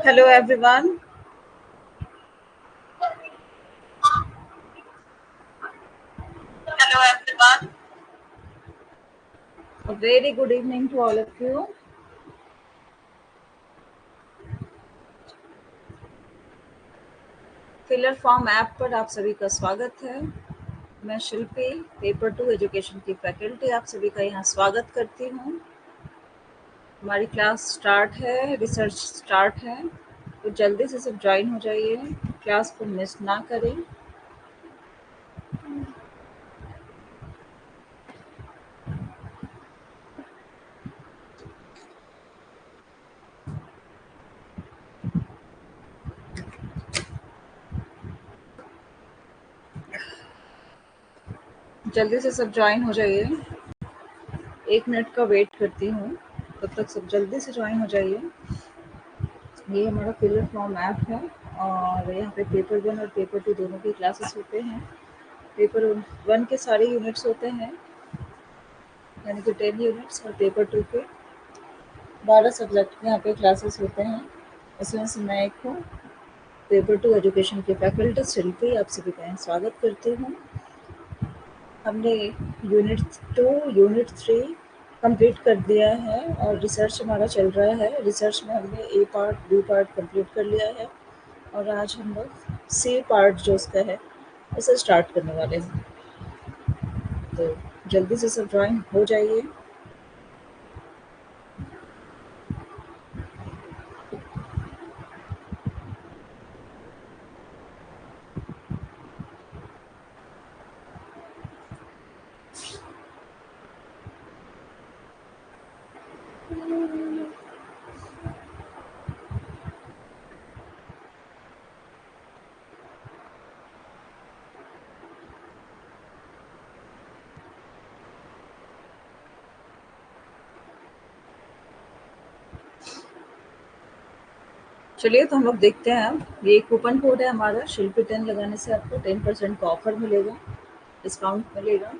Hello, everyone. Hello everyone. A very good evening to all of you. Filler form app पर आप सभी का स्वागत है। मैं शिल्पी पेपर टू एजुकेशन की फैकल्टी आप सभी का यहाँ स्वागत करती हूँ। हमारी क्लास स्टार्ट है, रिसर्च स्टार्ट है, तो जल्दी से सब ज्वाइन हो जाइए, क्लास को मिस ना करें। जल्दी से सब ज्वाइन हो जाइए। 1 मिनट का वेट करती हूँ, तब तक सब जल्दी से ज्वाइन हो जाइए। ये हमारा फिलर फॉर्म ऐप है और यहाँ पे पेपर 1 और पेपर 2 दोनों की क्लासेस होते हैं। पेपर 1 के सारे यूनिट्स होते हैं, यानी कि 10 यूनिट्स, और पेपर 2 के 12 सब्जेक्ट के यहाँ पे क्लासेस होते हैं। इसमें से मैं एक हूँ, पेपर 2 एजुकेशन की फैकल्टी शिल्पी आप सभी का यहाँ स्वागत करती हूँ। हमने यूनिट 2, यूनिट 3 कंप्लीट कर दिया है और रिसर्च हमारा चल रहा है। रिसर्च में हमने ए पार्ट, बी पार्ट कंप्लीट कर लिया है और आज हम लोग सी पार्ट जो उसका है उसे स्टार्ट करने वाले हैं। तो जल्दी से सब ज्वाइन हो जाइए। चलिए, तो हम लोग देखते हैं। अब ये कूपन कोड है हमारा, शिल्पी 10 लगाने से आपको 10% का ऑफर मिलेगा, डिस्काउंट मिलेगा।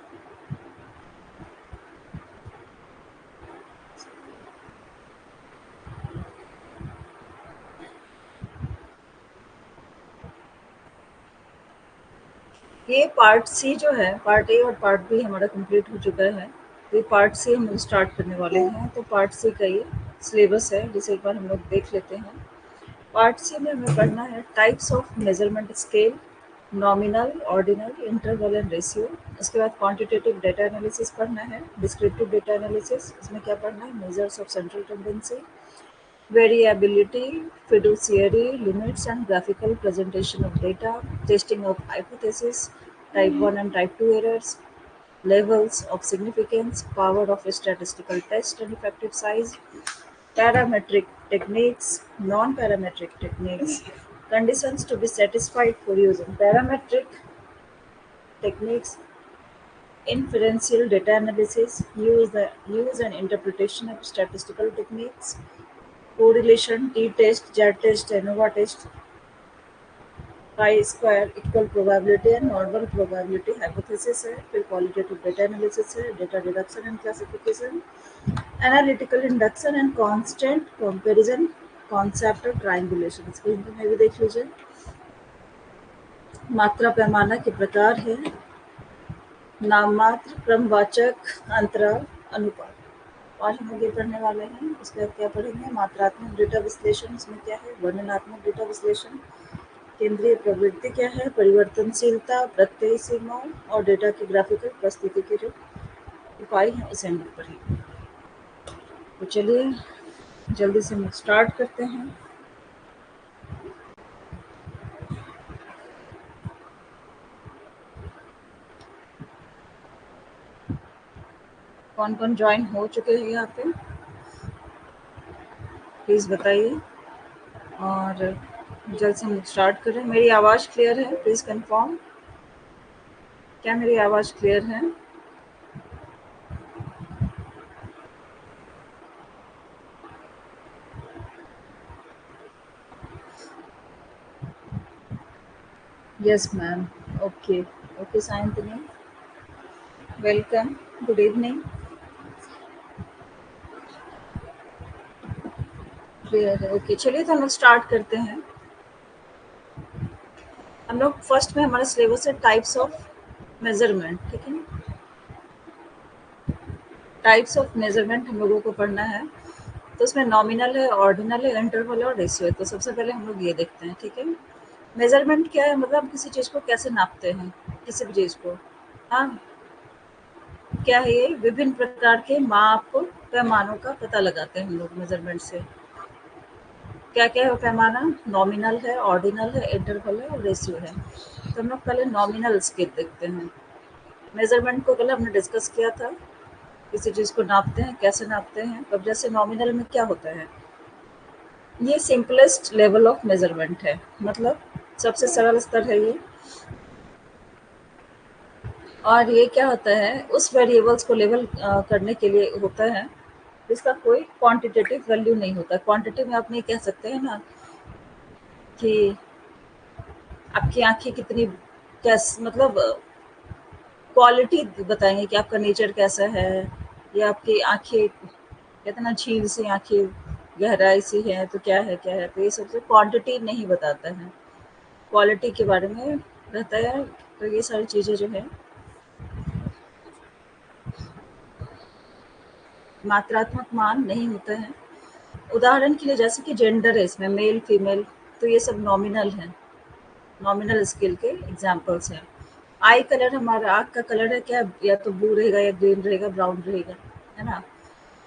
ये पार्ट सी जो है, पार्ट ए और पार्ट बी हमारा कंप्लीट हो चुका है। तो ये पार्ट सी हम लोग स्टार्ट करने वाले हैं। तो पार्ट सी का ये सिलेबस है, जिसे एक बार हम लोग देख लेते हैं। पार्ट सी में हमें पढ़ना है types of measurement scale, nominal, ordinal, interval and ratio. उसके बाद क्वांटिटेटिव डेटा एनालिसिस पढ़ना है, डिस्क्रिप्टिव डेटा एनालिसिस, इसमें क्या पढ़ना है, measures of central tendency, variability, fiduciary limits and graphical presentation of data, testing of hypotheses, type 1 and type 2 errors, levels of significance, power of a statistical test and effective size, parametric techniques, non-parametric techniques, conditions to be satisfied for using parametric techniques, inferential data analysis, use and interpretation of statistical techniques, correlation, t-test, z-test, ANOVA test, chi-square, equal probability and normal probability hypothesis है। फिर qualitative data analysis है, data deduction and classification, analytical induction and constant comparison, concept और triangulation। इसको हिंदी में भी देख लीजिए। मात्रा पैमाना के प्रकार है, नाममात्र, क्रमवाचक, अंतराल, अनुपात। आज हम लोग ये पढ़ने वाले हैं। उसके बाद क्या पढ़ेंगे, मात्रात्मक डेटा विश्लेषण, इसमें क्या है, वर्णनात्मक डेटा विश्लेषण, केंद्रीय प्रवृत्ति क्या है, परिवर्तनशीलता, प्रत्यय सीमाओं और डेटा की ग्राफिकल प्रस्तुति के जो उपाय हैं उसे हम लोग पढ़ेंगे। तो चलिए जल्दी से हम स्टार्ट करते हैं। कौन कौन ज्वाइन हो चुके हैं यहाँ पे, प्लीज़ बताइए और जल्द से हम स्टार्ट करें। मेरी आवाज़ क्लियर है, प्लीज़ कंफर्म। क्या मेरी आवाज़ क्लियर है? Yes ma'am. Okay okay Sayantani, welcome, good evening. Clear है, ओके। चलिए तो हम लोग स्टार्ट करते हैं। हम लोग फर्स्ट में हमारा सिलेबस है टाइप्स ऑफ मेजरमेंट, ठीक है। टाइप्स ऑफ मेजरमेंट हम लोगों को पढ़ना है। तो उसमें नॉमिनल है, ऑर्डिनल है, इंटरवल है और रेशियो है। तो सबसे पहले हम लोग ये देखते हैं, ठीक है। मेजरमेंट क्या है, मतलब हम किसी चीज़ को कैसे नापते हैं, किसी भी चीज़ को। हाँ, क्या है ये, विभिन्न प्रकार के माप पैमानों का पता लगाते हैं हम लोग मेजरमेंट से। क्या क्या है पैमाना, नॉमिनल है, ऑर्डिनल है, इंटरवल है और रेशियो है। तो हम लोग पहले नॉमिनल स्केल देखते हैं। मेजरमेंट को पहले हमने डिस्कस किया था, किसी चीज़ को नापते हैं, कैसे नापते हैं। अब जैसे नॉमिनल में क्या होता है, ये सिंपलेस्ट लेवल ऑफ मेजरमेंट है, मतलब सबसे सरल स्तर है ये। और ये क्या होता है, उस वेरिएबल्स को लेवल करने के लिए होता है जिसका कोई क्वांटिटेटिव वैल्यू नहीं होता। क्वांटिटी में आप नहीं कह सकते हैं ना कि आपकी आंखें कितनी, कैस मतलब क्वालिटी बताएंगे कि आपका नेचर कैसा है, या आपकी आंखें कितना झील से आंखें गहराई सी है, तो क्या है क्या है। तो ये सबसे क्वांटिटी नहीं बताता है, क्वालिटी के बारे में रहता है। तो ये सारी चीज़ें जो है मात्रात्मक मान नहीं होता है। उदाहरण के लिए जैसे कि जेंडर है इसमें, मेल फीमेल, तो ये सब नॉमिनल है, नॉमिनल स्केल के एग्जाम्पल्स हैं। आई कलर, हमारा आँख का कलर है क्या, या तो ब्लू रहेगा या ग्रीन रहेगा, ब्राउन रहेगा, है ना।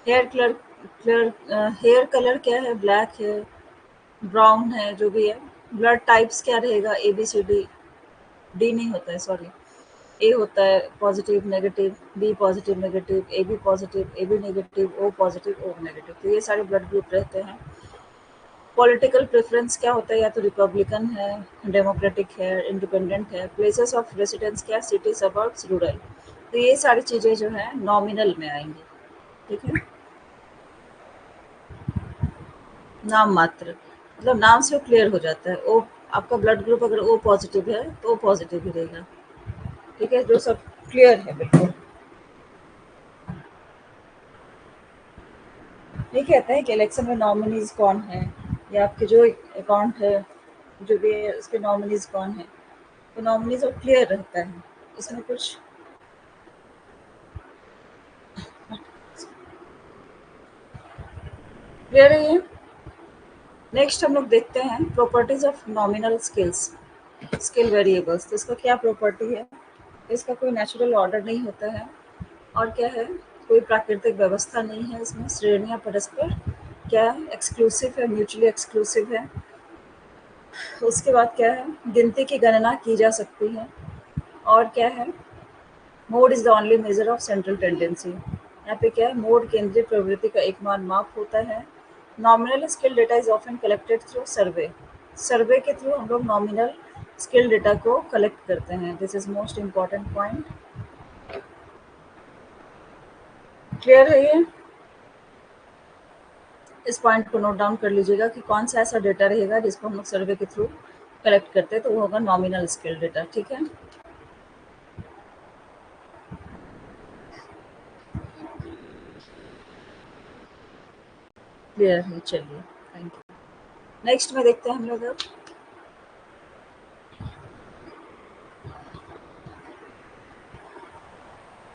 हेयर कलर, हेयर कलर क्या है, ब्लैक है, ब्राउन है, जो भी है। ब्लड टाइप्स क्या रहेगा, A B C D, D नहीं होता है, सॉरी, ए होता है positive negative, B positive negative, A B positive, A B negative, O positive, O negative. तो ये सारे ब्लड ग्रुप रहते हैं। पॉलिटिकल प्रेफरेंस क्या होता है, या तो रिपब्लिकन है, डेमोक्रेटिक है, इंडिपेंडेंट है। प्लेसेस ऑफ रेसिडेंस क्या, सिटी, सबर्ब्स, रूरल। तो ये सारी चीज़ें जो है नॉमिनल में आएंगी, ठीक है। नाम मात्र, मतलब नाम से वो क्लियर हो जाता है। ओ, आपका ब्लड ग्रुप अगर ओ पॉजिटिव है तो ओ पॉजिटिव ही रहेगा, ठीक है। जो सब क्लियर है बिल्कुल। ये कहते हैं कि इलेक्शन में नॉमिनीज कौन है, या आपके जो अकाउंट है जो भी है उसके नॉमिनीज कौन है। तो नॉमिनीज और क्लियर रहता है, इसमें कुछ क्लियर है ये। नेक्स्ट हम लोग देखते हैं properties of nominal scales, scale variables. तो इसका क्या प्रॉपर्टी है, इसका कोई नेचुरल ऑर्डर नहीं होता है, और क्या है, कोई प्राकृतिक व्यवस्था नहीं है इसमें। श्रेणियाँ परस्पर क्या है, एक्सक्लूसिव है, म्यूचुअली एक्सक्लूसिव है। उसके बाद क्या है, गिनती की गणना की जा सकती है। और क्या है, mode is the only measure of central tendency. यहाँ पे क्या है, मोड केंद्रीय प्रवृत्ति का एकमात्र माप होता है। Nominal skill data is often collected through survey, survey के थ्रू हम लोग नॉमिनल स्किल डेटा को कलेक्ट करते हैं। This is most important point. Clear है ये, इस पॉइंट को नोट डाउन कर लीजिएगा कि कौन सा ऐसा डेटा रहेगा जिसको हम लोग सर्वे के थ्रू कलेक्ट करते हैं, तो वो होगा नॉमिनल स्किल डेटा, ठीक है। क्लियर है, चलिए, थैंक यू। नेक्स्ट में देखते हैं हम लोग अब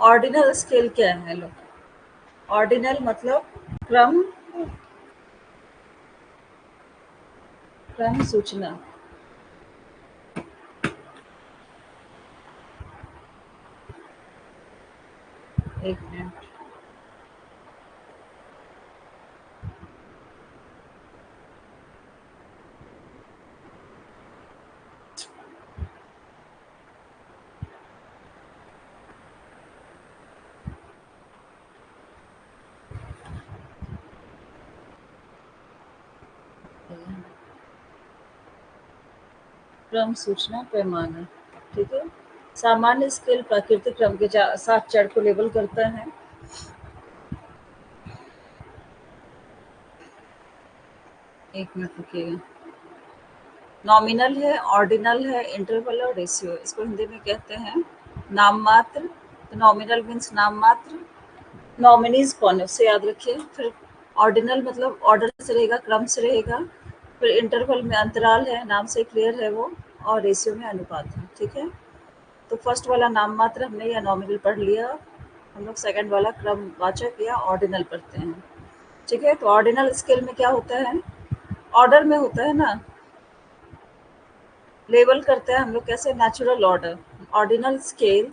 ऑर्डिनल स्केल क्या है। लोग, ऑर्डिनल मतलब क्रम, क्रम सूचना। एक मिनट, क्रम सूचना पैमाना, ठीक है। सामान्य स्केल प्राकृतिक क्रम के साथ चर को लेबल करता है। एक मिनट रुकिएगा। नॉमिनल है, ऑर्डिनल है, इंटरवल और रेशियो। इसको हिंदी में कहते हैं नाम मात्र। तो नॉमिनल मीन्स नाम मात्र। नॉमिनीज कौन है उससे याद रखिए। फिर ऑर्डिनल मतलब ऑर्डर से रहेगा, क्रम से रहेगा। फिर इंटरवल में अंतराल है, नाम से क्लियर है वो, और रेशियो में अनुपात है। ठीक है, तो फर्स्ट वाला नाम मात्र हमने या नॉमिनल पढ़ लिया, हम लोग सेकंड वाला क्रमवाचक या ऑर्डिनल पढ़ते हैं। ठीक है, तो ऑर्डिनल स्केल में क्या होता है, ऑर्डर में होता है ना, लेबल करते हैं हम लोग कैसे, natural order. Ordinal scale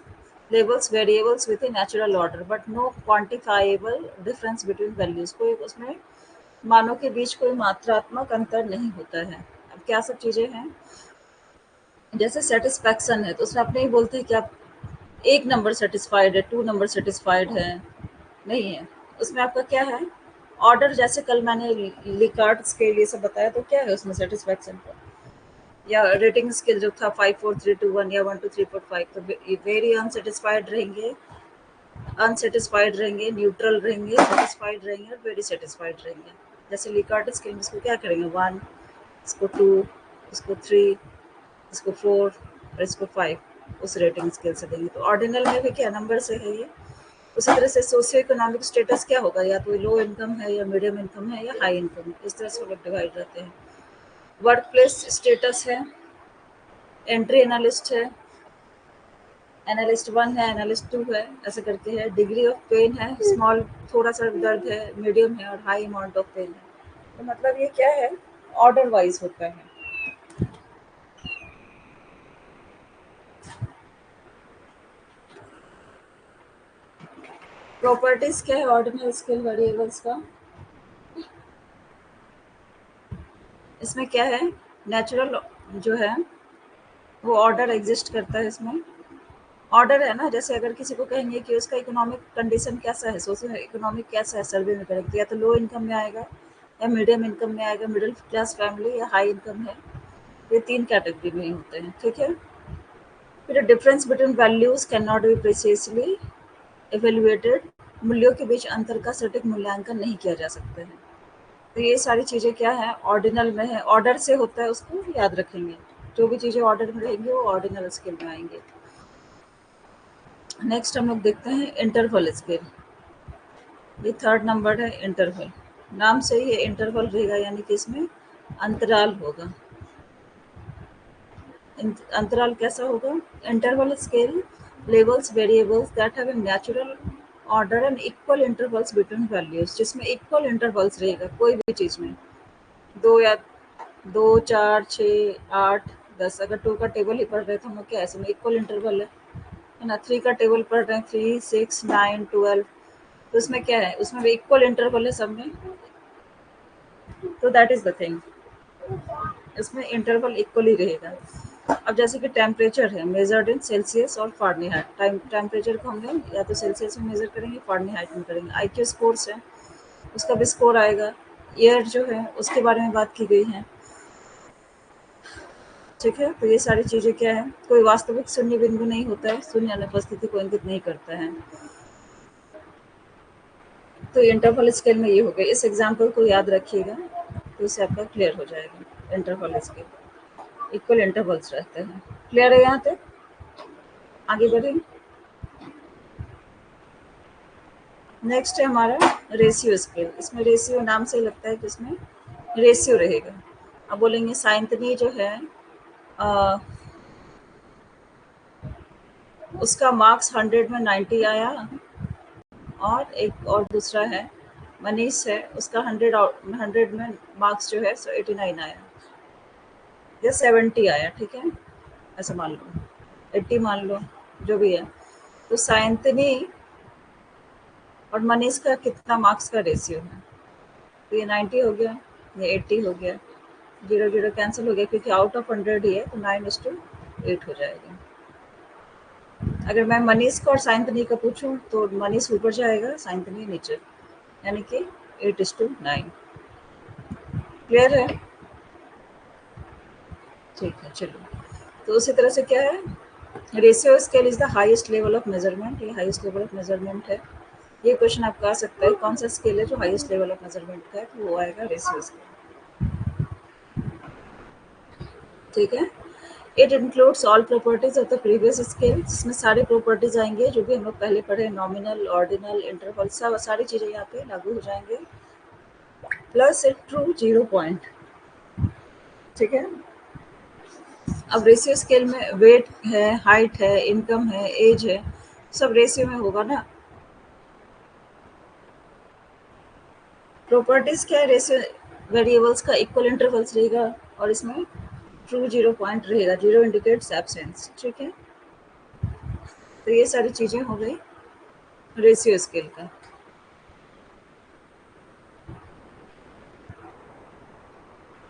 labels variables with a natural order but no quantifiable difference between values, कोई उसमें मानों के बीच कोई मात्रात्मक अंतर नहीं होता है। अब क्या सब चीजें हैं, जैसे सेटिस्फैक्शन है तो उसमें अपने ही बोलते हैं कि आप एक नंबर सेटिस्फाइड है, 2 नंबर सेटिस्फाइड है, नहीं है। उसमें आपका क्या है, ऑर्डर, जैसे कल मैंने लिकार्ट स्केल ये सब बताया, तो क्या है उसमें सेटिस्फैक्शन का, या रेटिंग स्केल जो था 5 4 3 2 1 या 1 2 3 4 5, तो वेरी अनसेटिस्फाइड रहेंगे, अनसेटिस्फाइड रहेंगे, न्यूट्रल रहेंगे, सेटिस्फाइड रहेंगे और वेरी सेटिस्फाइड रहेंगे। जैसे लिकार्ट स्केल में इसको क्या करेंगे, 1, इसको 2, इसको 3, इसको 4 और इसको 5, उस रेटिंग स्केल से देंगे। तो ऑर्डिनल में भी क्या नंबर से है ये। उसी तरह से सोशियो इकोनॉमिक स्टेटस क्या होगा, या तो लो इनकम है या मीडियम इनकम है या हाई इनकम है, इस तरह से लोग डिवाइड रहते हैं। वर्क प्लेस स्टेटस है, एंट्री एनालिस्ट है, एनालिस्ट 1 है, एनालिस्ट 2 है, ऐसे करके है। डिग्री ऑफ पेन है, स्मॉल थोड़ा सा दर्द है, मीडियम है और हाई अमाउंट ऑफ पेन है। तो मतलब ये क्या है, ऑर्डर वाइज होता है। प्रॉपर्टीज क्या है ऑर्डिनल स्केल वेरिएबल्स का, इसमें क्या है, नेचुरल जो है वो ऑर्डर एग्जिस्ट करता है इसमें। ऑर्डर है ना, जैसे अगर किसी को कहेंगे कि उसका इकोनॉमिक कंडीशन कैसा है, सोशो इकोनॉमिक कैसा है, सर्वे में करेंगे, या तो लो इनकम में आएगा या मीडियम इनकम में आएगा, मिडिल क्लास फैमिली या हाई इनकम है, ये 3 कैटेगरी में ही होते हैं। ठीक है, फिर difference between values can not be precisely evaluated, मूल्यों के बीच अंतर का सटीक मूल्यांकन नहीं किया जा सकता है। तो ये सारी चीज़ें क्या है, ऑर्डिनल में है, ऑर्डर से होता है, उसको याद रखेंगे। जो भी चीज़ें ऑर्डर में रहेंगी वो ऑर्डिनल स्केल में आएंगे। नेक्स्ट हम लोग देखते हैं इंटरवल स्केल। ये थर्ड नंबर है इंटरवल, नाम से ही ये इंटरवल रहेगा, यानी कि इसमें अंतराल होगा। अंतराल कैसा होगा, interval scale labels variables that have a natural order and equal intervals between values, जिसमें इक्वल इंटरवल्स रहेगा कोई भी चीज़ में, 2 या 2 4 6 8 10, अगर 2 का टेबल ही पढ़ रहे तो हम लोग क्या, ऐसे में इक्वल इंटरवल है ना। 3 का टेबल पढ़ रहे हैं, 3 6 9 12, तो उसमें क्या है, उसमें भी इक्वल इंटरवल है सब में, तो दैट इज द थिंग, इसमें इंटरवल इक्वल ही रहेगा। अब जैसे कि टेम्परेचर है मेजर्ड इन सेल्सियस और फारेनहाइट, टेम्परेचर को हम लोग या तो सेल्सियस में मेजर करेंगे, फारेनहाइट में करेंगे। आईक्यू स्कोर्स है, उसका भी स्कोर आएगा। एयर जो है उसके बारे में बात की गई है। ठीक है, तो ये सारी चीज़ें क्या है, कोई वास्तविक शून्य बिंदु नहीं होता है, शून्य अनुपस्थिति को इंगित नहीं करता है। तो इंटरवल स्केल में ये हो गया, इस एग्जाम्पल को याद रखिएगा तो इससे आपका क्लियर हो जाएगा। इंटरवल स्केल इक्वल इंटरवल्स रहते हैं। क्लियर है यहाँ तक, आगे बढ़ें। नेक्स्ट है हमारा रेशियो स्केल। इसमें रेशियो नाम से लगता है कि इसमें रेशियो रहेगा। अब बोलेंगे साइंतनी जो है उसका मार्क्स 100 में 90 आया, और एक और दूसरा है मनीष है, उसका 100 में मार्क्स जो है 89 आया या 70 आया। ठीक है, ऐसा मान लो, 80 मान लो, जो भी है। तो साइंतनी और मनीष का कितना मार्क्स का रेशियो है, तो ये 90 हो गया, ये 80 हो गया, 0 0 कैंसिल हो गया, क्योंकि आउट ऑफ 100 ही है, तो 9:8 हो जाएगा। अगर मैं मनीष का और साइंतनी का पूछूं तो मनीष ऊपर जाएगा, साइंतनी नीचे, यानी कि 8:9। क्लियर है, ठीक है, चलो। तो उसी तरह से क्या है, ratio scale is the highest level of measurement, ये हाईएस्ट लेवल ऑफ मेजरमेंट है। ये क्वेश्चन आपका आ सकता है, कौन सा स्केल है जो हाईएस्ट लेवल ऑफ मेजरमेंट का है, तो वो आएगा रेशियो स्केल। ठीक है, it includes all properties of the previous scale, जिसमें सारी प्रॉपर्टीज आएंगे जो भी हम लोग पहले पढ़े, नॉमिनल, ऑर्डिनल, इंटरवल, सब सारी चीज़ें यहाँ पे लागू हो जाएंगे। प्लस एक ट्रू 0 पॉइंट, ठीक है। अब रेशियो स्केल में वेट है, हाइट है, इनकम है, एज है, सब रेशियो में होगा ना। प्रॉपर्टीज क्या है, रेशियो वेरिएबल्स का इक्वल इंटरवल्स रहेगा और इसमें ट्रू 0 पॉइंट रहेगा, 0 इंडिकेट्स एब्सेंस, ठीक है। तो ये सारी चीजें हो गई रेशियो स्केल का।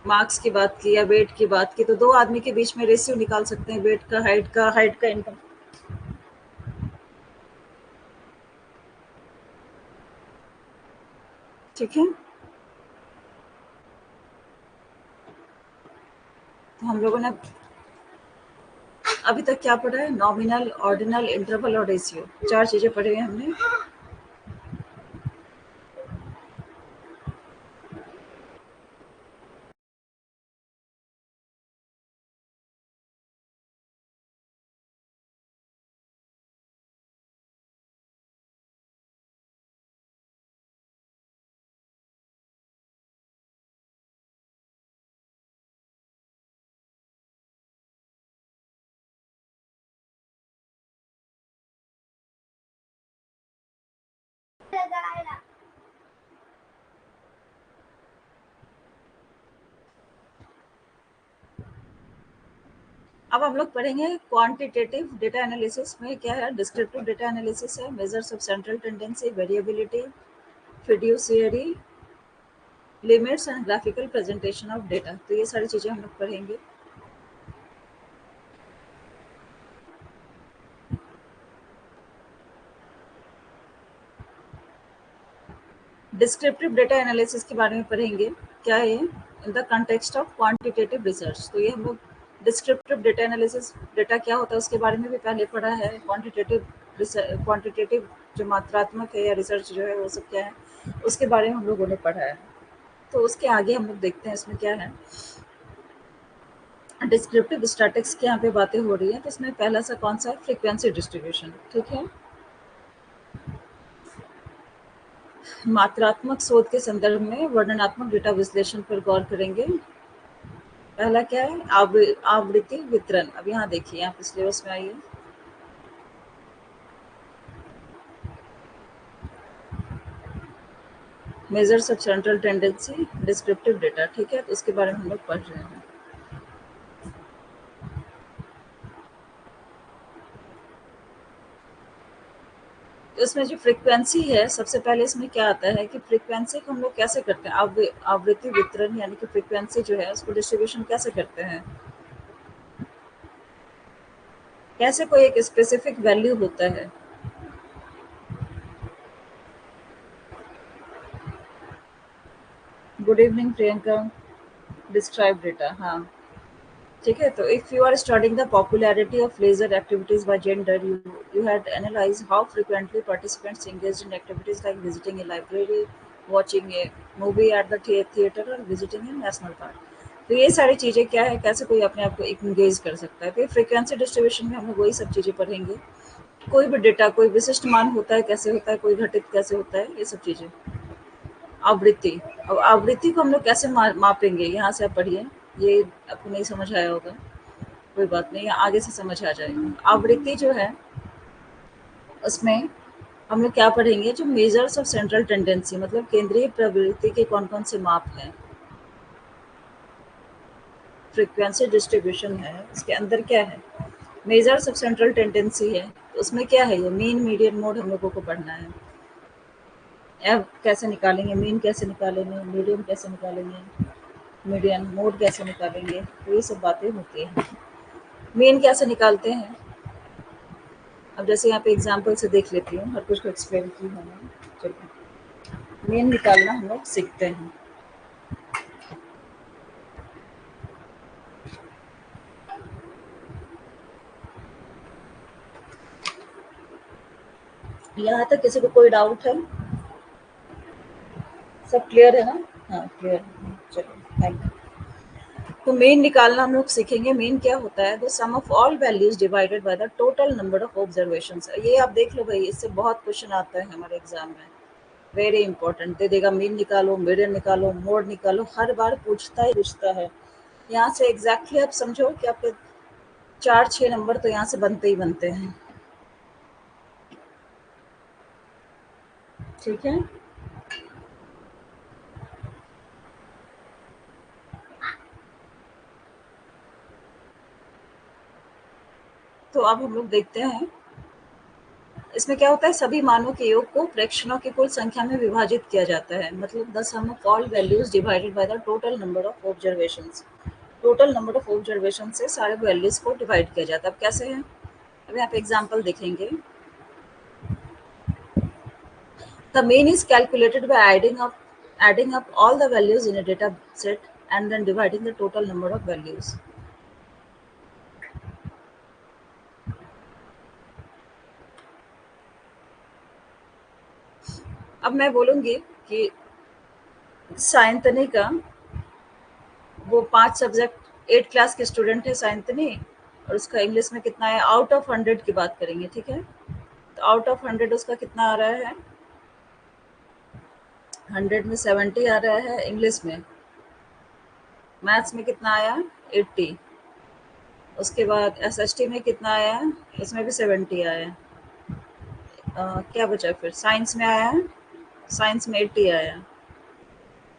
मार्क्स की बात की या वेट की बात की, तो दो आदमी के बीच में रेशियो निकाल सकते हैं, वेट का, हाइट का इनकम। ठीक है, तो हम लोगों ने अभी तक क्या पढ़ा है, नॉमिनल, ऑर्डिनल, इंटरवल और रेशियो, चार चीजें पढ़ी हैं हमने। अब हम लोग पढ़ेंगे क्वांटिटेटिव डेटा एनालिसिस में क्या है, डिस्क्रिप्टिव डेटा एनालिसिस है, measures of central tendency, variability, fiduciary limits and graphical presentation of data. तो ये सारी चीजें हम लोग पढ़ेंगे। डिस्क्रिप्टिव डेटा एनालिसिस के बारे में पढ़ेंगे, क्या है, in the context of quantitative research. तो ये हम लोग डिस्क्रिप्टिव डेटा एनालिसिस, डेटा क्या होता है उसके बारे में भी पहले पढ़ा है। क्वांटिटेटिव जो मात्रात्मक है या रिसर्च जो है वो सब क्या है, उसके बारे में हम लोगों ने पढ़ा है। तो उसके आगे हम लोग देखते हैं इसमें क्या है, डिस्क्रिप्टिव स्टैटिक्स की यहाँ पे बातें हो रही हैं। तो इसमें पहला सा कौन सा है, फ्रीक्वेंसी डिस्ट्रीब्यूशन, ठीक है। मात्रात्मक शोध के संदर्भ में वर्णनात्मक डेटा विश्लेषण पर गौर करेंगे। पहला क्या है, आवृत्ति वितरण। अब यहाँ देखिए, यहाँ पे सिलेबस में आइए, measures of central tendency, descriptive data, ठीक है। तो उसके बारे में हम लोग पढ़ रहे हैं। तो इसमें जो फ्रीक्वेंसी है, सबसे पहले इसमें क्या आता है कि फ्रीक्वेंसी को हम लोग कैसे करते हैं, आवृत्ति वितरण यानी कि फ्रीक्वेंसी जो है उसको डिस्ट्रीब्यूशन कैसे करते हैं, कैसे कोई एक स्पेसिफिक वैल्यू होता है। Good evening Priyanka, describe data, हाँ, ठीक है। तो if you are studying the popularity of leisure activities by gender, you had analyse how frequently participants engaged in activities like visiting a library, watching a movie at the theatre और visiting a national park. तो ये सारी चीजें क्या है, कैसे कोई अपने आप को एंगेज कर सकता है। तो फ्रीक्वेंसी डिस्ट्रीब्यूशन में हम लोग वही सब चीजें पढ़ेंगे। कोई भी डेटा, कोई विशिष्ट मान होता है, कैसे होता है, कोई घटित कैसे होता है, ये सब चीजें। आवृत्ति, अब आवृत्ति को हम लोग कैसे मापेंगे, यहाँ से आप पढ़िए, ये आपको नहीं समझ आया होगा, कोई बात नहीं, आगे से समझ आ जाएगा। आवृत्ति जो है उसमें हम लोग क्या पढ़ेंगे, जो मेजर्स ऑफ सेंट्रल टेंडेंसी, मतलब केंद्रीय प्रवृत्ति के कौन कौन से माप हैं। फ्रीक्वेंसी डिस्ट्रीब्यूशन है, इसके अंदर क्या है, मेजर्स ऑफ सेंट्रल टेंडेंसी है, तो उसमें क्या है, ये मीन, मीडियन, मोड हम लोगों को पढ़ना है। एफ कैसे निकालेंगे, मीन कैसे निकालेंगे, मीडियन कैसे निकालेंगे, मीडियन, मोड कैसे निकालेंगे, तो ये सब बातें होती हैं। मीन कैसे निकालते हैं, अब जैसे यहाँ पे एग्जांपल से देख लेती हूँ, हर कुछ को एक्सप्लेन की मैंने। चलो, मीन निकालना हम लोग सीखते हैं। यहाँ तक किसी को कोई डाउट है, सब क्लियर है ना? हाँ क्लियर है, चलो थैंक यू। तो मीन निकालना हम लोग सीखेंगे। मीन क्या होता है, the sum of all values divided by the total number of observations. ये आप देख लो भाई, इससे बहुत क्वेश्चन आता है हमारे एग्जाम में। Very important. दे देगा मीन निकालो, मीडियन निकालो, मोड निकालो, हर बार पूछता है। यहाँ से एग्जैक्टली आप समझो कि आपके 4-6 नंबर तो यहाँ से बनते ही बनते हैं। ठीक है, तो अब हम लोग देखते हैं इसमें क्या होता है। सभी मानों के योग को फ्रैक्शनों की कुल संख्या में विभाजित किया जाता है। मतलब the sum of all values divided by the total number of observations. Total number of observation से सारे वैल्यूज को डिवाइड किया जाता है। अब कैसे है, अब यहाँ पे एग्जाम्पल देखेंगे। The mean is calculated by adding up all the values in a data set and then dividing the total number of values. अब मैं बोलूंगी कि साइंतनी का वो 5 सब्जेक्ट 8 क्लास के स्टूडेंट है साइंतनी, और उसका इंग्लिश में कितना है, आउट ऑफ 100 की बात करेंगे। ठीक है, तो आउट ऑफ 100 उसका कितना आ रहा है, 100 में 70 आ रहा है इंग्लिश में। मैथ्स में कितना आया, 80। उसके बाद एसएसटी में कितना आया, उसमें भी 70 आया। क्या बचा फिर, साइंस में आया, साइंस में 80 आया।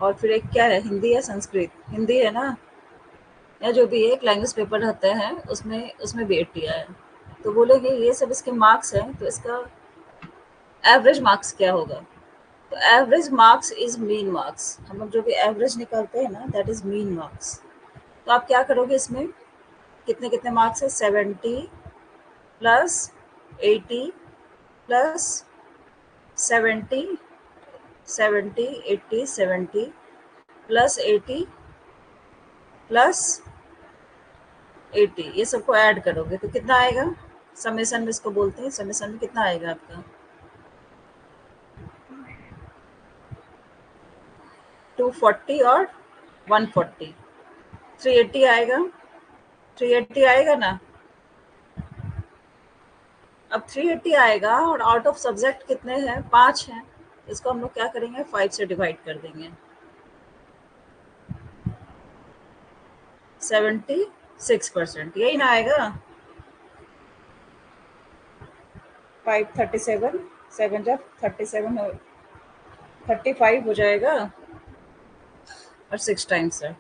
और फिर एक क्या है, हिंदी या संस्कृत, हिंदी है ना, या जो भी एक लैंग्वेज पेपर रहता है उसमें उसमें भी 80 आया। तो बोलेंगे ये सब इसके मार्क्स हैं, तो इसका एवरेज मार्क्स क्या होगा। तो average marks is mean marks. हम लोग जो भी एवरेज निकालते हैं ना, दैट इज मीन मार्क्स। तो आप क्या करोगे, इसमें कितने कितने मार्क्स है, 70 प्लस 80 प्लस 70, 70 80 70 प्लस 80 प्लस 80, ये सबको ऐड करोगे तो कितना आएगा, समेसन में इसको बोलते हैं। समेसन में कितना आएगा आपका, 240 और 140, 380 आएगा। 380 आएगा ना। अब 380 आएगा और आउट ऑफ सब्जेक्ट कितने हैं, 5 हैं। इसको हम लोग क्या करेंगे, 5 से डिवाइड कर देंगे। 76%, यही ना आएगा। 537, 7 जब 37 हो, 35 हो जाएगा और 6 टाइम्स है।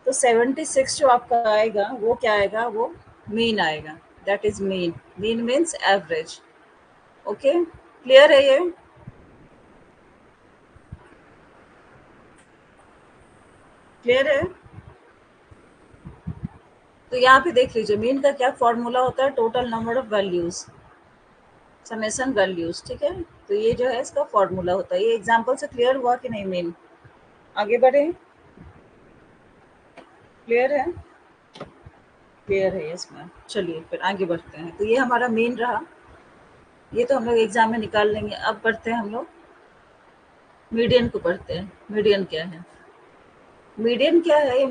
तो 76 जो आपका आएगा वो क्या आएगा, वो मीन आएगा। That is mean. Mean means average. Okay, clear है ये, क्लियर है। तो यहाँ पे देख लीजिए मीन का क्या फॉर्मूला होता है, total number of values summation values. ठीक है, तो ये जो है इसका फॉर्मूला होता है। ये एग्जांपल से क्लियर हुआ कि नहीं मीन, आगे बढ़े, क्लियर है, क्लियर है इसमें। चलिए फिर आगे बढ़ते हैं। तो ये हमारा मीन रहा, ये तो हम लोग एग्जाम में निकाल लेंगे। अब बढ़ते हैं हम लोग मीडियन को पढ़ते हैं। मीडियन क्या है, मीडियन क्या है, ये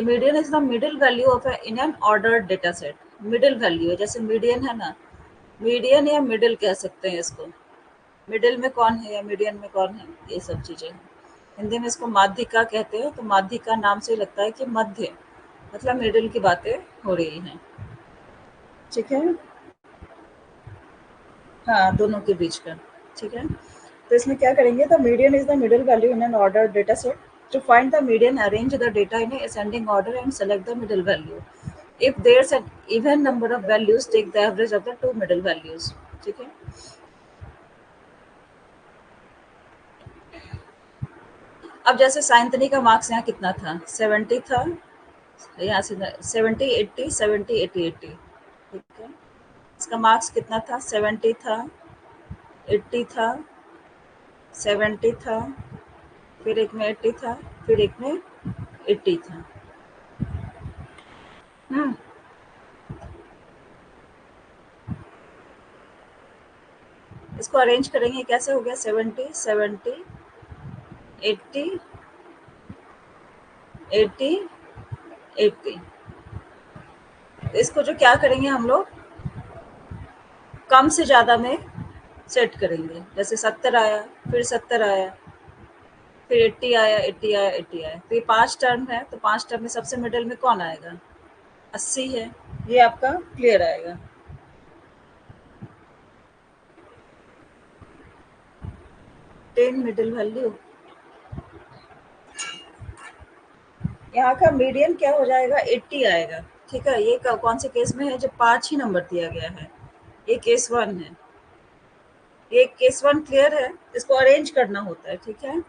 median is the middle value of in an ordered data set. Middle value है, जैसे मीडियन है ना, मीडियन या मिडिल कह सकते हैं इसको। मिडिल में कौन है या मीडियन में कौन है, ये सब चीजें हैं। हिंदी में इसको माध्यिका कहते हैं। तो माध्यिका नाम से लगता है कि मध्य, मतलब मिडिल की बातें हो रही हैं। ठीक है, हाँ, दोनों के बीच का। ठीक है, तो इसमें क्या करेंगे, the median is the middle value in an order data set. To find the median, arrange the data in ascending order and select the middle value. If there an even number of values, take the average of the two middle values. ठीक है, अब जैसे साइंतनी का marks यहाँ कितना था, 70 था। यहाँ से 70 80 70 80 80। ठीक है, इसका मार्क्स कितना था, 70 था, 80 था, 70 था, फिर एक में 80 था, फिर एक में 80 था। हम्म, इसको अरेंज करेंगे कैसे, हो गया 70 70 80 80 80। इसको जो क्या करेंगे हम लोग, कम से ज्यादा में सेट करेंगे। जैसे 70 आया, फिर 70 आया, फिर 80 आया, 80 आया, 80 आया। तो ये 5 टर्म है, तो 5 टर्म में सबसे मिडल में कौन आएगा? 80 है। ये आपका क्लियर आएगा। टेन मिडल वैल्यू, यहाँ का मीडियन क्या हो जाएगा? 80 आएगा। ठीक है, ये कौन से केस में है? जब 5 ही नंबर दिया गया है। ये केस 1 है। ये केस 1 क्लियर है, इसको अरेंज करना होता है। ठीक है,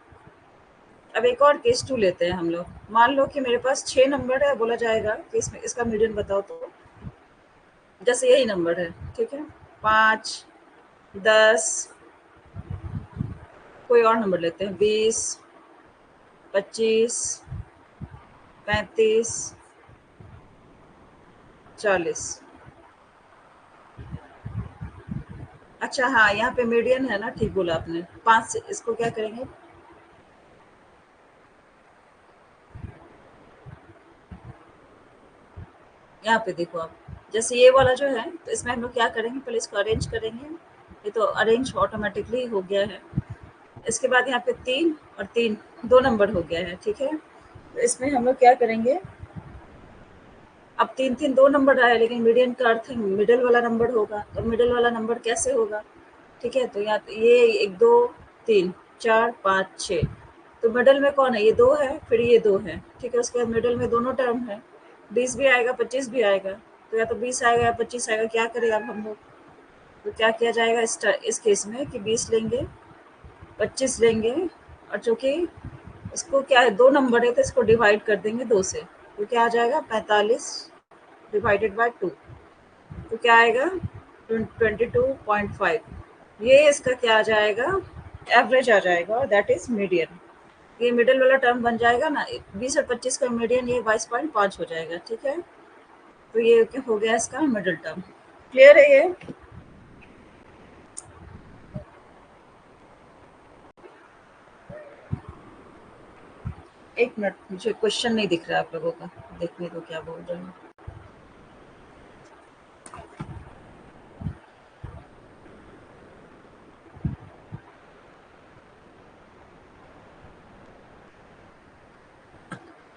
अब एक और केस 2 लेते हैं हम लोग। मान लो कि मेरे पास 6 नंबर है, बोला जाएगा कि इसमें इसका मीडियन बताओ। तो जैसे यही नंबर है, ठीक है, 5, 10, कोई और नंबर लेते हैं, 20, 25, 35, 40। अच्छा हाँ, यहाँ पे मीडियन है ना, ठीक बोला आपने। 5 से इसको क्या करेंगे? यहाँ पे देखो आप, जैसे ये वाला जो है, तो इसमें हम लोग क्या करेंगे? पहले इसको अरेंज करेंगे। ये तो अरेंज ऑटोमेटिकली हो गया है। इसके बाद यहाँ पे 3 और 3 2 नंबर हो गया है। ठीक है, तो इसमें हम लोग क्या करेंगे? अब 3 3 2 नंबर आया, लेकिन मीडियन का अर्थ है मिडल वाला नंबर होगा। तो मिडल वाला नंबर कैसे होगा? ठीक है, तो यहाँ ये 1 2 3 4 5 6, तो मिडल में कौन है? ये 2 है, फिर ये 2 है। ठीक है, उसके बाद मिडल में दोनों टर्म है। 20 भी आएगा, 25 भी आएगा। तो या तो 20 आएगा या 25 आएगा। क्या करें अब हम लोग? तो क्या किया जाएगा इस केस में कि 20 लेंगे, 25 लेंगे, और चूंकि इसको क्या है, 2 नंबर है, तो इसको डिवाइड कर देंगे 2 से। तो क्या आ जाएगा? 45 डिवाइडेड बाय 2। तो क्या आएगा? 22.5। ये इसका क्या आ जाएगा? एवरेज आ जाएगा, और दैट इज मीडियन। ये मिडिल वाला टर्म बन जाएगा ना, 20 और 25 का मीडियन ये 22.5 हो जाएगा। ठीक है, तो ये क्या हो गया? इसका मिडिल टर्म। क्लियर है ये? एक मिनट, मुझे क्वेश्चन नहीं दिख रहा है आप लोगों का, देखने को क्या बोल रहे हैं।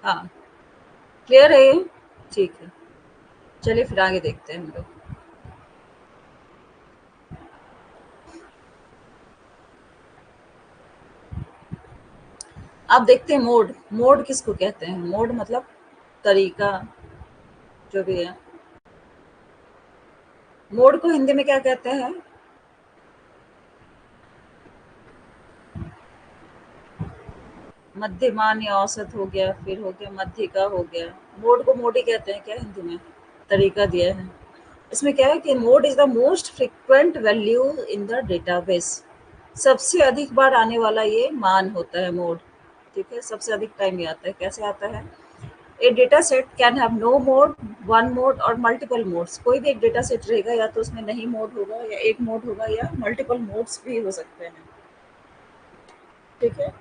हाँ, क्लियर है ये? ठीक है, चलिए फिर आगे देखते हैं हम लोग। आप देखते हैं मोड। मोड किसको कहते हैं? मोड मतलब तरीका, जो भी है। मोड को हिंदी में क्या कहते हैं? मध्यमान या औसत हो गया, फिर हो गया मध्यिका हो गया। मोड को मोड ही कहते हैं क्या हिंदी में? तरीका दिया है। इसमें क्या है कि mode is the most frequent value in the database. सबसे अधिक बार आने वाला ये मान होता है मोड। ठीक है, सबसे अधिक टाइम ये आता है। कैसे आता है? A data set can have no mode, one mode और मल्टीपल मोड्स। कोई भी एक डेटा सेट रहेगा, या तो उसमें नहीं मोड होगा, या एक मोड होगा, या मल्टीपल मोड्स भी हो सकते हैं। ठीक है,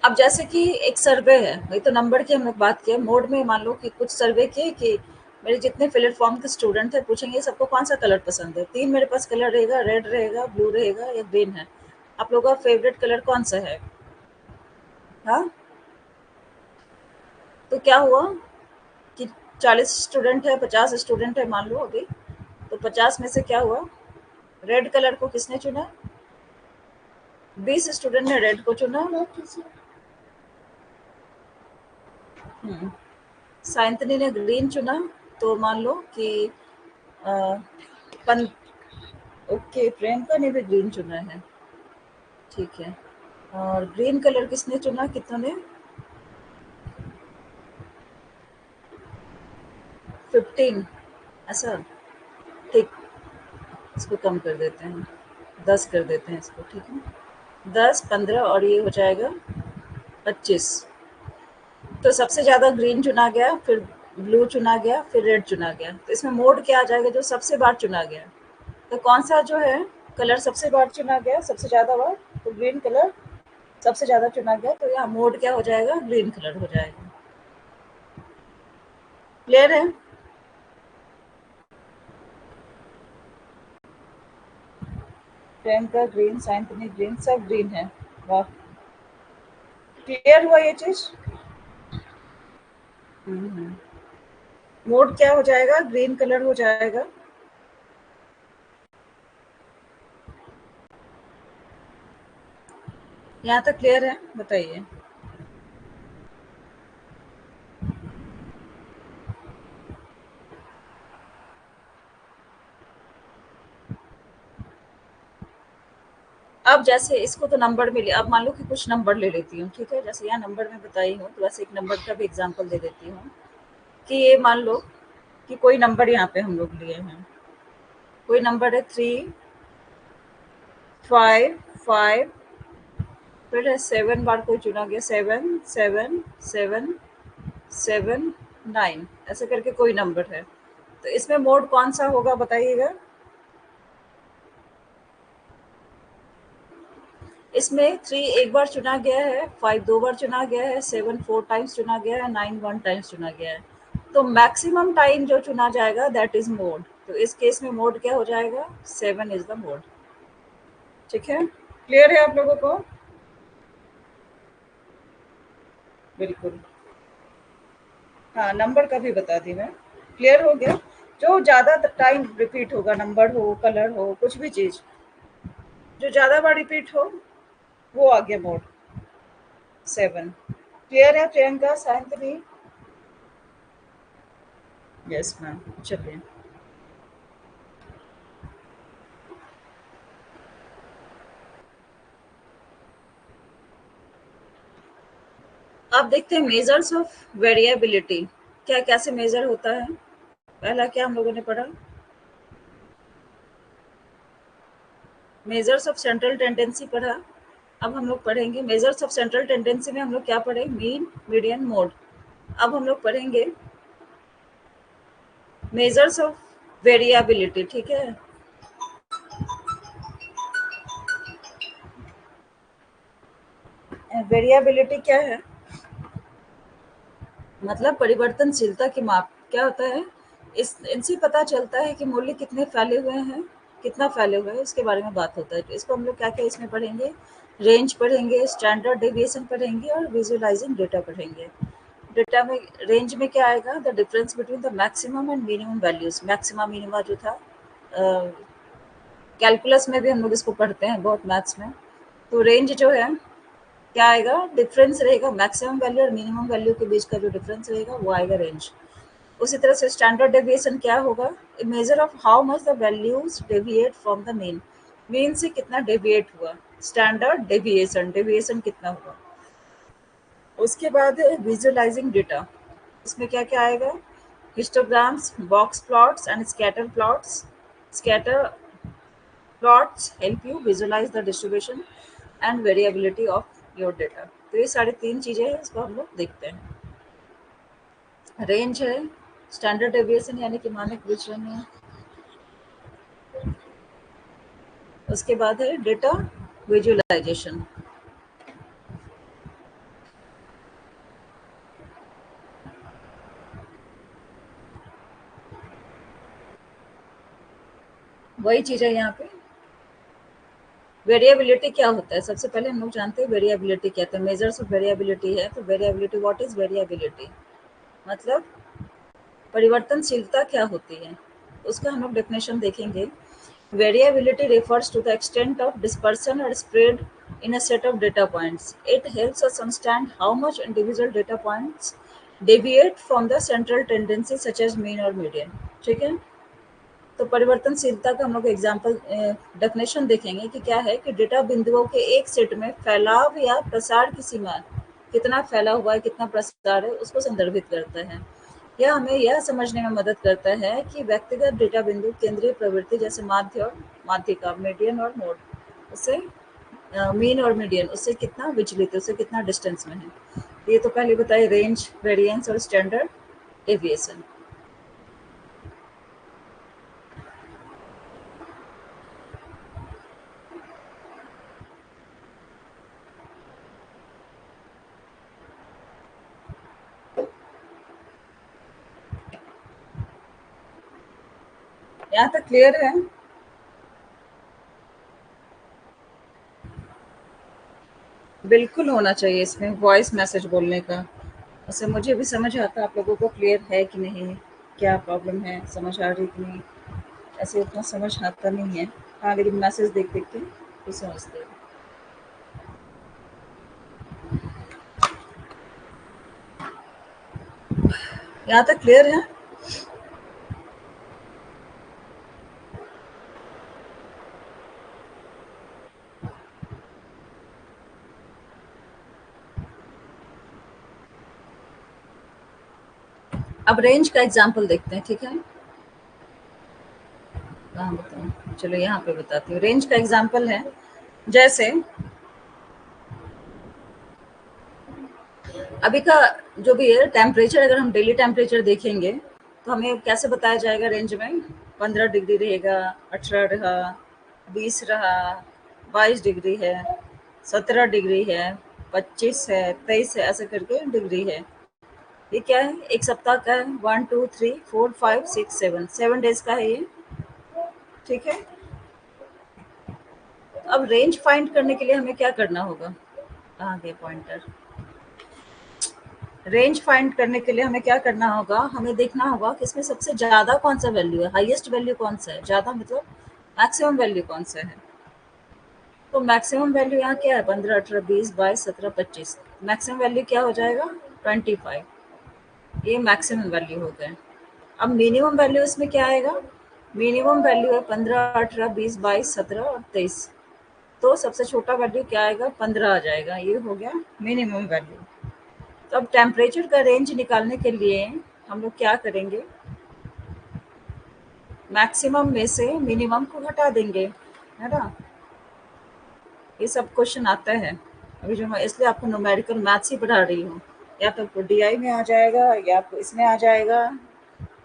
अब जैसे कि एक सर्वे है, वही तो नंबर की हम लोग बात किए। मोड में मान लो कि कुछ सर्वे किए कि मेरे जितने प्लेटफॉर्म के स्टूडेंट थे, पूछेंगे सबको कौन सा कलर पसंद है। 3 मेरे पास कलर रहेगा, रेड रहेगा, ब्लू रहेगा, या ग्रीन है। आप लोगों का फेवरेट कलर कौन सा है? हाँ, तो क्या हुआ कि 40 स्टूडेंट है, 50 स्टूडेंट है मान लो अभी, तो 50 में से क्या हुआ? रेड कलर को किसने चुना? 20 स्टूडेंट ने रेड को चुना। साइंतनी ने ग्रीन चुना। तो मान लो कि अ, पन ओके, प्रियंका ने भी ग्रीन चुना है। ठीक है, और ग्रीन कलर किसने चुना? कितनों ने? 15। ऐसा? ठीक, इसको कम कर देते हैं, 10 कर देते हैं इसको। ठीक है, 10, 15 और ये हो जाएगा 25। तो सबसे ज़्यादा ग्रीन चुना गया, फिर ब्लू चुना गया, फिर रेड चुना गया। तो इसमें मोड क्या आ जाएगा? जो सबसे बार चुना गया। तो कौन सा जो है कलर सबसे बार चुना गया, सबसे ज़्यादा बार? तो ग्रीन कलर सबसे ज़्यादा चुना गया, तो यहाँ मोड क्या हो जाएगा? ग्रीन कलर हो जाएगा। क्लियर है? प्रियंका ग्रीन, साइंतनी ग्रीन, सब ग्रीन है। वाह, क्लियर हुआ ये चीज? मोड क्या हो जाएगा? ग्रीन कलर हो जाएगा। यहाँ तक क्लियर है? बताइए। अब जैसे इसको तो नंबर में ले, अब मान लो कि कुछ नंबर ले लेती हूँ, ठीक है? जैसे यहाँ नंबर में बताई हूँ, तो वैसे एक नंबर का भी एग्जांपल दे देती हूँ कि ये मान लो कि कोई नंबर यहाँ पे हम लोग लिए हैं। कोई नंबर है 3, 5, 5, फिर है 7 बार कोई चुना गया, 7, 7, 7, 7, 9, ऐसे करके कोई नंबर है। तो इसमें मोड कौन सा होगा बताइएगा? इसमें 3 एक बार चुना गया है, 5 दो बार चुना गया है, 7 4 टाइम्स चुना गया है, 9 1 टाइम्स चुना गया है। तो मैक्सिमम टाइम जो चुना जाएगा दैट इज मोड। तो इस केस में मोड क्या हो जाएगा? 7 इज द मोड। ठीक है? क्लियर है आप लोगों को? बिल्कुल। हाँ, नंबर का भी बता दी मैं। क्लियर हो गया? जो ज़्यादा टाइम रिपीट होगा, नंबर हो, कलर हो, कुछ भी चीज़, जो ज़्यादा बार रिपीट हो, वो आ गया मोड 7। क्लियर है प्रियंका, सायंतनी? यस मैम, चलिए। अब देखते हैं मेजर्स ऑफ वेरिएबिलिटी। क्या कैसे मेजर होता है? पहला क्या हम लोगों ने पढ़ा? मेजर्स ऑफ सेंट्रल टेंडेंसी पढ़ा। अब हम लोग पढ़ेंगे मेजर्स ऑफ सेंट्रल टेंडेंसी में हम लोग क्या पढ़े? Mean, median, mode. अब हम लोग पढ़ेंगे मेजर्स ऑफ वेरिएबिलिटी। ठीक है? वेरिएबिलिटी क्या है? मतलब परिवर्तनशीलता की माप। क्या होता है? इस इनसे पता चलता है कि मूल्य कितने फैले हुए हैं, कितना फैले हुए हैं, उसके बारे में बात होता है। तो इसको हम लोग क्या क्या इसमें पढ़ेंगे? रेंज पढ़ेंगे, स्टैंडर्ड डेविएशन पढ़ेंगे और विजुअलाइजिंग डेटा पढ़ेंगे। डेटा में रेंज में क्या आएगा? The difference between the maximum and minimum values. Maxima minima जो था, कैलकुलस में भी हम लोग इसको पढ़ते हैं बहुत, मैथ्स में। तो रेंज जो है क्या आएगा? डिफरेंस रहेगा मैक्सिमम वैल्यू और मिनिमम वैल्यू के बीच का जो डिफरेंस रहेगा वो आएगा रेंज। उसी तरह से स्टैंडर्ड डेविएशन क्या होगा? Measure of how much the values deviate from the mean. Mean से कितना डेविएट हुआ, स्टैंडर्ड डेविएशन, डेविएशन कितना हुआ। उसके बाद है विजुअलाइजिंग डेटा। इसमें क्या क्या आएगा? Histograms, box plots and scatter plots. Scatter plots help you visualize the distribution and variability of your data। तो ये सारी तीन चीजें हैं, इसको हम लोग देखते हैं। रेंज है, स्टैंडर्ड डेविएशन यानी कि मानक विचलन है, उसके बाद है डेटा विजुअलाइजेशन। वही चीज है यहाँ पे। वेरिएबिलिटी क्या होता है? सबसे पहले हम लोग जानते हैं वेरिएबिलिटी क्या है। मेजर्स ऑफ वेरिएबिलिटी है, तो वेरिएबिलिटी, व्हाट इज वेरिएबिलिटी? मतलब परिवर्तनशीलता क्या होती है, उसका हम लोग डेफिनेशन देखेंगे। Variability refers to the extent of dispersion or spread in a set of data points. It helps us understand how much individual data points deviate from the central tendency such as mean or median। ठीक है? तो परिवर्तनशीलता का हम लोग example definition देखेंगे कि क्या है कि डेटा बिंदुओं के एक सेट में फैलाव या प्रसार की सीमा कितना फैला हुआ है, कितना प्रसार है, उसको संदर्भित करता है। यह हमें यह समझने में मदद करता है कि व्यक्तिगत डेटा बिंदु केंद्रीय प्रवृत्ति जैसे माध्य और माध्यिका, मीडियन और मोड, उससे मीन और मीडियन, उससे कितना विचलित है, उससे कितना डिस्टेंस में है। ये तो पहले बताए रेंज, वेरिएंस और स्टैंडर्ड डेविएशन। यहाँ तक क्लियर है? बिल्कुल होना चाहिए इसमें वॉइस मैसेज बोलने का। वैसे मुझे भी समझ आता, आप लोगों को क्लियर है कि नहीं, क्या प्रॉब्लम है, समझ आ रही कि नहीं? ऐसे उतना समझ आता नहीं है। हाँ, लेकिन मैसेज देख देख के तो समझते हैं। यहाँ तक क्लियर है? अब रेंज का एग्जाम्पल देखते हैं, ठीक है? कहाँ बताऊँ, चलो यहाँ पे बताती हूँ। रेंज का एग्जाम्पल है, जैसे अभी का जो भी है टेम्परेचर, अगर हम डेली टेम्परेचर देखेंगे तो हमें कैसे बताया जाएगा रेंज में? 15 डिग्री रहेगा, 18 रहा, 20 रहा, 22 डिग्री है, 17 डिग्री है, 25 है, 23 है, ऐसे करके डिग्री है। ये क्या है? एक सप्ताह का है। 1 2 3 4 5 6 7 7 डेज का है ये, ठीक है? तो अब रेंज फाइंड करने के लिए हमें क्या करना होगा? कहाँ गया पॉइंटर? रेंज फाइंड करने के लिए हमें क्या करना होगा? हमें देखना होगा कि इसमें सबसे ज़्यादा कौन सा वैल्यू है, हाईएस्ट वैल्यू कौन सा है, ज़्यादा मतलब मैक्सिमम वैल्यू कौन सा है। तो मैक्सिमम वैल्यू यहाँ क्या है? 15, 18, 20, 22, 17, 25। मैक्सिमम वैल्यू क्या हो जाएगा? 25। ये मैक्सिमम वैल्यू हो गए। अब मिनिमम वैल्यू इसमें क्या आएगा? मिनिमम वैल्यू है 15, 18, 20, 22, 17 और 23। तो सबसे छोटा वैल्यू क्या आएगा? 15 आ जाएगा। ये हो गया मिनिमम वैल्यू। तो अब टेम्परेचर का रेंज निकालने के लिए हम लोग क्या करेंगे? मैक्सिमम में से मिनिमम को घटा देंगे, है ना? ये सब क्वेश्चन आता है। अभी जो मैं इसलिए आपको न्यूमेरिकल मैथ्स ही पढ़ा रही हूँ। या तो आपको डीआई में आ जाएगा या आपको इसमें आ जाएगा।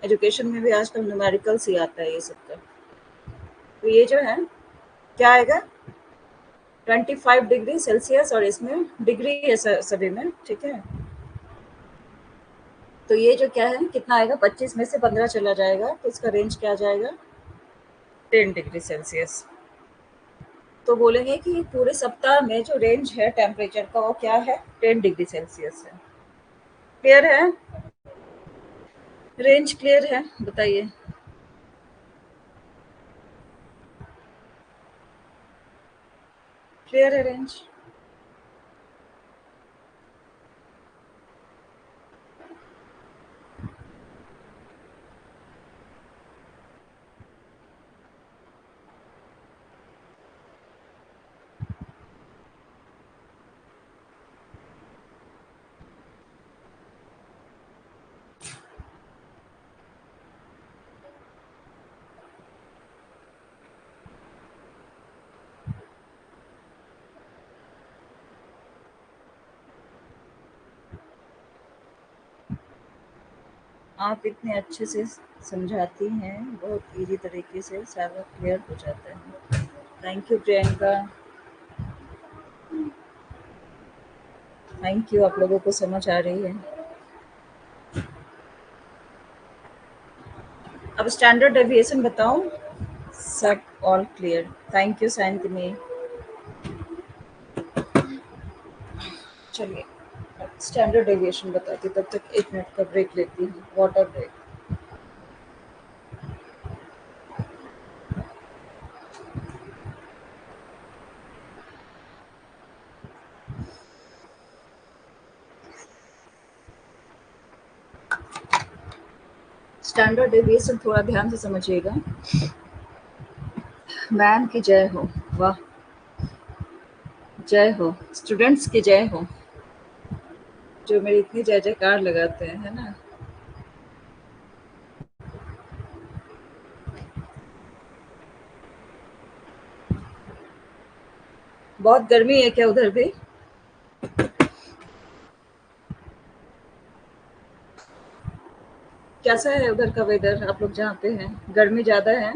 एजुकेशन में भी आजकल न्यूमेरिकल्स ही आता है ये सब का। तो ये जो है क्या आएगा? 25 डिग्री सेल्सियस, और इसमें डिग्री है सभी में, ठीक है? तो ये जो क्या है, कितना आएगा? 25 में से 15 चला जाएगा तो इसका रेंज क्या आ जाएगा? 10 डिग्री सेल्सियस। तो बोलेंगे कि पूरे सप्ताह में जो रेंज है टेम्परेचर का वो क्या है? 10 डिग्री सेल्सियस है। क्लियर है? रेंज क्लियर है? बताइए। क्लियर है रेंज? आप इतने अच्छे से समझाती हैं, बहुत इजी तरीके से सारा क्लियर हो जाता है। Thank you Priyanka, thank you. आप लोगों को समझ आ रही है। अब स्टैंडर्ड डेविएशन बताओ। सब all clear. Thank you Shantani. चलिए स्टैंडर्ड डेविएशन बताती, तब तक 1 मिनट का ब्रेक लेती हूँ, वाटर ब्रेक। स्टैंडर्ड डेविएशन थोड़ा ध्यान से समझिएगा। मैम की जय हो। वाह, जय हो। स्टूडेंट्स की जय हो, जो मेरी इतनी जय जयकार लगाते हैं, है ना? बहुत गर्मी है क्या उधर भी? कैसा है उधर का वेदर, आप लोग जहाँ पे हैं? गर्मी ज्यादा है?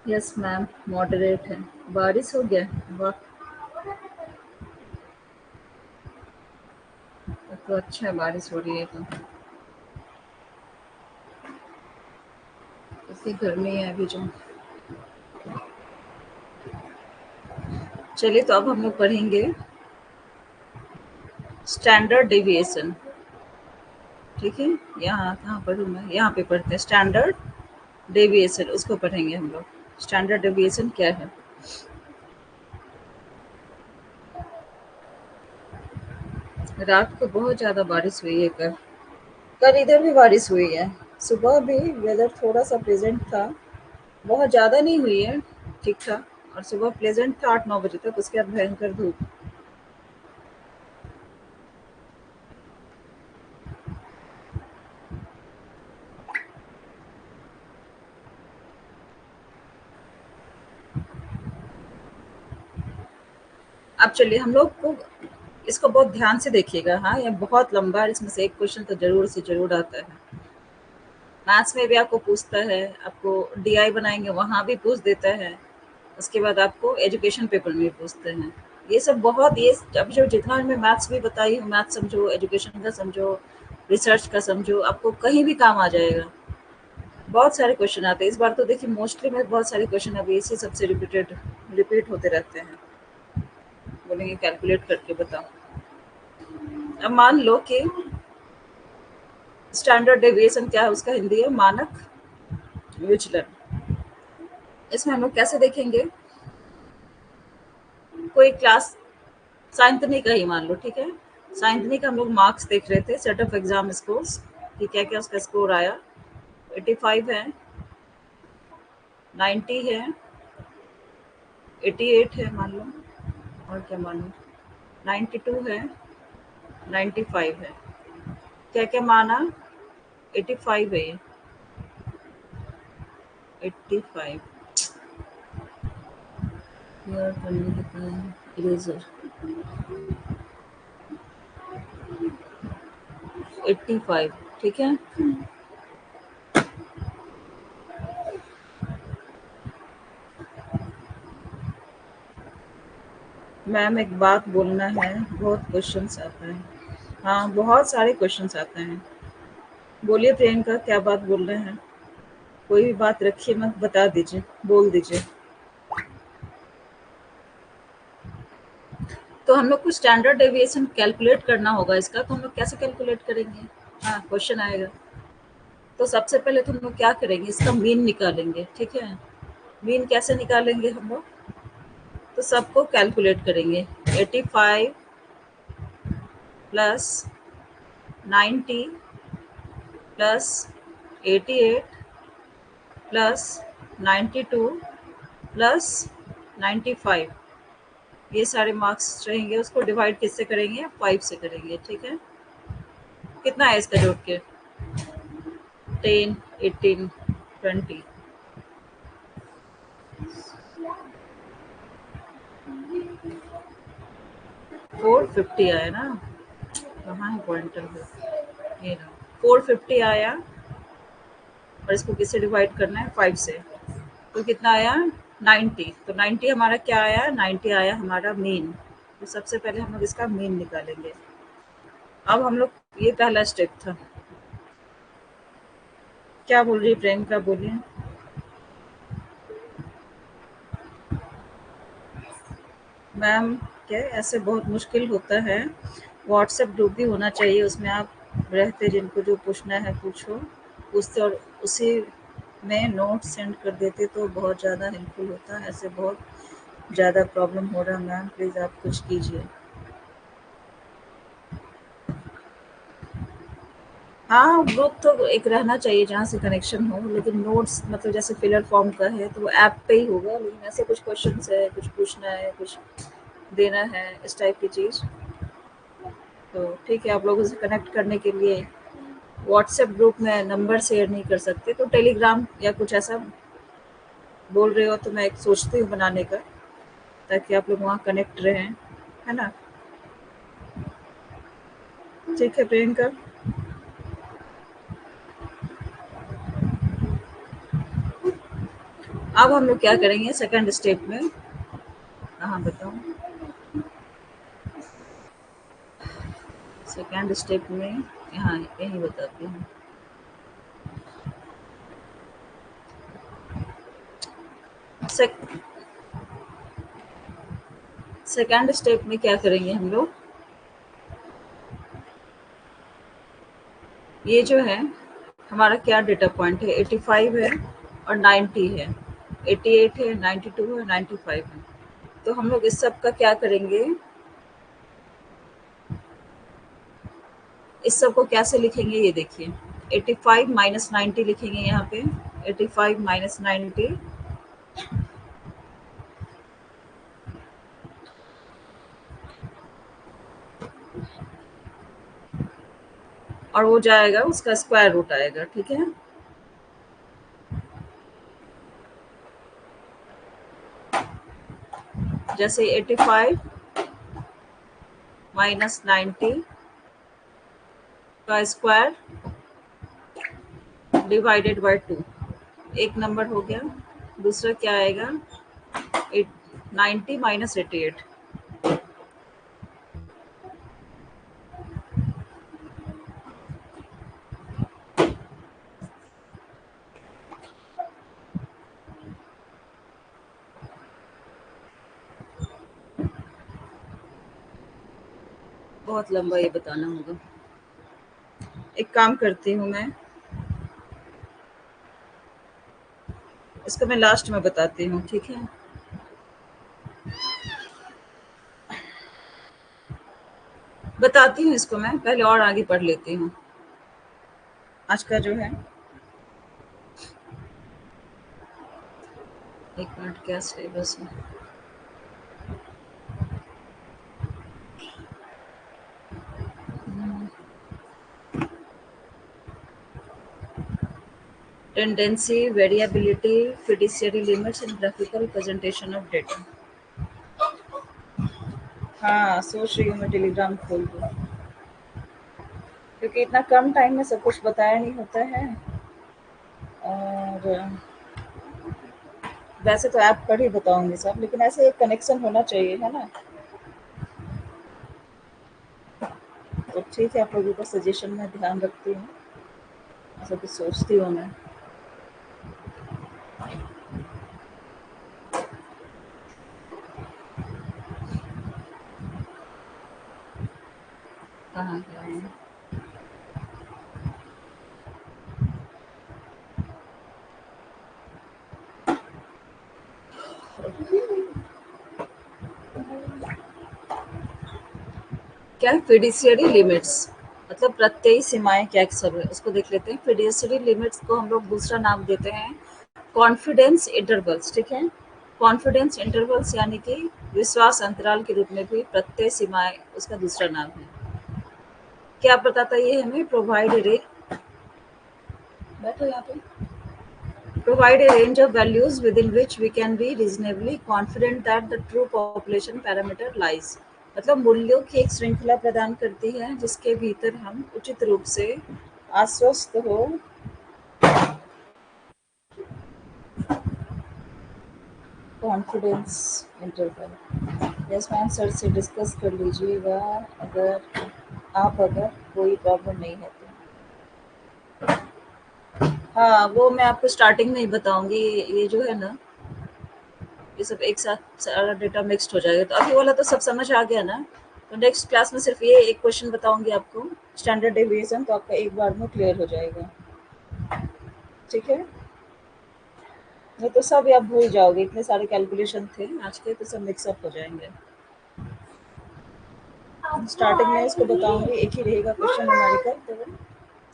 यस मैम, मॉडरेट है। बारिश हो गया? वाह, तो अच्छा है, बारिश हो रही है तो। इतनी गर्मी है अभी जो। चलिए, तो अब हम लोग पढ़ेंगे स्टैंडर्ड डेविएशन। ठीक है, यहाँ कहाँ पढ़ूँ मैं? यहाँ पे पढ़ते हैं स्टैंडर्ड डेविएशन, उसको पढ़ेंगे हम लोग। स्टैंडर्ड डेविएशन क्या है? रात को बहुत ज़्यादा बारिश हुई है कल। कल इधर भी बारिश हुई है। सुबह भी वेदर थोड़ा सा प्लेजेंट था, बहुत ज़्यादा नहीं हुई है, ठीक था। और सुबह प्लेजेंट था 8-9 बजे तक, उसके बाद भयंकर धूप। अब चलिए हम लोग को इसको बहुत ध्यान से देखिएगा। हाँ, ये बहुत लंबा है, इसमें से एक क्वेश्चन तो ज़रूर से ज़रूर आता है। मैथ्स में भी आपको पूछता है, आपको डीआई बनाएँगे वहाँ भी पूछ देता है। उसके बाद आपको एजुकेशन पेपर में भी पूछते हैं। ये सब बहुत ये अब जो जितना मैं मैथ्स भी बताई हूँ, मैथ्स समझो, एजुकेशन का समझो, रिसर्च का समझो, आपको कहीं भी काम आ जाएगा। बहुत सारे क्वेश्चन आते हैं। इस बार तो देखिए मोस्टली में बहुत सारे क्वेश्चन अभी इसी सबसे रिपीट होते रहते हैं। बोलेंगे कैलकुलेट करके बताओ। अब मान लो कि स्टैंडर्ड डेविएशन क्या है, उसका हिंदी है मानक विचलन। इसमें हम लोग कैसे देखेंगे? कोई क्लास साइंतनी का ही मान लो, ठीक है। साइंतनी का हम लोग मार्क्स देख रहे थे, सेट ऑफ एग्जाम स्कोर्स कि क्या क्या उसका स्कोर आया। 85 है, 90 है, 88 है मान लो, और क्या मान लो, 92 है, 95 है। क्या क्या माना? 85 है ये, 85। यार करने कितना है इरेजर? 85, ठीक है। मैम एक बात बोलना है, बहुत क्वेश्चंस आते हैं। हाँ, बहुत सारे क्वेश्चंस आते हैं। बोलिए प्रियंका, क्या बात बोल रहे हैं? कोई भी बात रखिए मत, बता दीजिए, बोल दीजिए। तो हम लोग को स्टैंडर्ड डेविएशन कैलकुलेट करना होगा इसका, तो हम लोग कैसे कैलकुलेट करेंगे? हाँ, क्वेश्चन आएगा। तो सबसे पहले तो हम लोग क्या करेंगे, इसका मीन निकालेंगे, ठीक है। मीन कैसे निकालेंगे हम लोग? तो सबको कैलकुलेट करेंगे। 85 प्लस 90 प्लस 88 प्लस 92 प्लस 95, ये सारे मार्क्स रहेंगे। उसको डिवाइड किससे करेंगे? 5 से करेंगे, ठीक है। कितना है इसका जोड़ के? 10, 18, 20। 450 आया ना? कहाँ है पॉइंटर पे? ये ना, 450 आया। और इसको किससे डिवाइड करना है? 5 से। तो कितना आया? 90। तो 90 हमारा क्या आया? 90 आया हमारा मीन। तो सबसे पहले हम लोग इसका मीन निकालेंगे। अब हम लोग, ये पहला स्टेप था। क्या बोल रही है प्रियंका? बोलिए। मैम, क्या ऐसे बहुत मुश्किल होता है। व्हाट्सएप ग्रुप भी होना चाहिए, उसमें आप रहते, जिनको जो पूछना है पूछो, पूछते और उसी में नोट सेंड कर देते तो बहुत ज़्यादा हेल्पफुल होता है। ऐसे बहुत ज़्यादा प्रॉब्लम हो रहा है मैम, प्लीज़ आप कुछ कीजिए। हाँ, ग्रुप तो एक रहना चाहिए जहाँ से कनेक्शन हो, लेकिन नोट्स मतलब जैसे फिलर फॉर्म का है तो वो ऐप पे ही होगा। लेकिन ऐसे कुछ क्वेश्चंस है, कुछ पूछना है, कुछ देना है, इस टाइप की चीज़। तो ठीक है, आप लोगों से कनेक्ट करने के लिए व्हाट्सएप ग्रुप में नंबर शेयर नहीं कर सकते, तो टेलीग्राम या कुछ ऐसा बोल रहे हो तो मैं एक सोचती हूँ बनाने का, ताकि आप लोग वहाँ कनेक्ट रहें, है ना? ठीक है प्रियंका। अब हम लोग क्या करेंगे सेकंड स्टेप में। हाँ बताओ। सेकंड स्टेप में यहाँ यही बताती हूँ। सेकंड स्टेप में क्या करेंगे हम लोग, ये जो है हमारा क्या डेटा पॉइंट है, 85 है और 90 है, 88 है, 92 है, 95 है। तो हम लोग इस सब का क्या करेंगे, इस सब को कैसे लिखेंगे ये देखिए। 85 माइनस 90 लिखेंगे यहाँ पे, 85 माइनस 90 और वो जाएगा, उसका स्क्वायर रूट आएगा, ठीक है। जैसे 85 माइनस 90 का स्क्वायर डिवाइडेड बाय 2, एक नंबर हो गया। दूसरा क्या आएगा, 90 माइनस 88, बहुत लंबा ये बताना होगा। एक काम करती हूँ मैं, इसको मैं लास्ट में बताती हूँ, ठीक है। बताती हूँ इसको मैं, पहले और आगे पढ़ लेती हूँ। आज का जो है, एक मिनट, क्या सिलेबस है। Tendency, variability, fiduciary limits and graphical presentation of data. हाँ सोच रही हूँ मैं टेलीग्राम खोल दूँ, क्योंकि इतना कम टाइम में सब कुछ बताया नहीं होता है। और वैसे तो ऐप पर ही बताऊंगी सब, लेकिन ऐसे एक कनेक्शन होना चाहिए, है ना। तो ठीक है, आप लोगों का सजेशन मैं ध्यान रखती हूँ, ऐसा कुछ सोचती हूँ मैं। कहाँ गया है? क्या है फिड्यूशियरी लिमिट्स, मतलब प्रत्ययी सीमाएं क्या सब है उसको देख लेते हैं। फिड्यूशियरी लिमिट्स को हम लोग दूसरा नाम देते हैं कॉन्फिडेंस इंटरवल्स, ठीक है। कॉन्फिडेंस इंटरवल्स यानी कि विश्वास अंतराल के रूप में भी प्रत्यय सीमाएं उसका दूसरा नाम है। क्या बताता ये हमें, प्रोवाइड रे, बैठो यहाँ पे, provide a range of values within which we can be reasonably confident that the true population parameter lies। मतलब मूल्यों की एक श्रृंखला प्रदान करती है जिसके भीतर हम उचित रूप से आश्वस्त हो confidence interval. Yes ma'am, sir से डिस्कस कर लीजिएगा अगर अगर कोई प्रॉब्लम नहीं है तो। हाँ वो मैं आपको स्टार्टिंग में ही बताऊंगी, ये जो है ना, ये सब एक साथ सारा डेटा मिक्स्ड हो जाएगा। तो अभी वाला तो सब समझ आ गया ना। तो नेक्स्ट क्लास में सिर्फ ये एक क्वेश्चन बताऊंगी आपको, स्टैंडर्ड डेविएशन, तो आपका एक बार में क्लियर हो जाएगा, ठीक है। नहीं तो सब आप भूल जाओगे, इतने सारे कैलकुलेशन थे आज के, तो सब मिक्सअप हो जाएंगे। स्टार्टिंग में इसको बताऊंगी, एक ही रहेगा क्वेश्चन न्यूमेरिकल, तो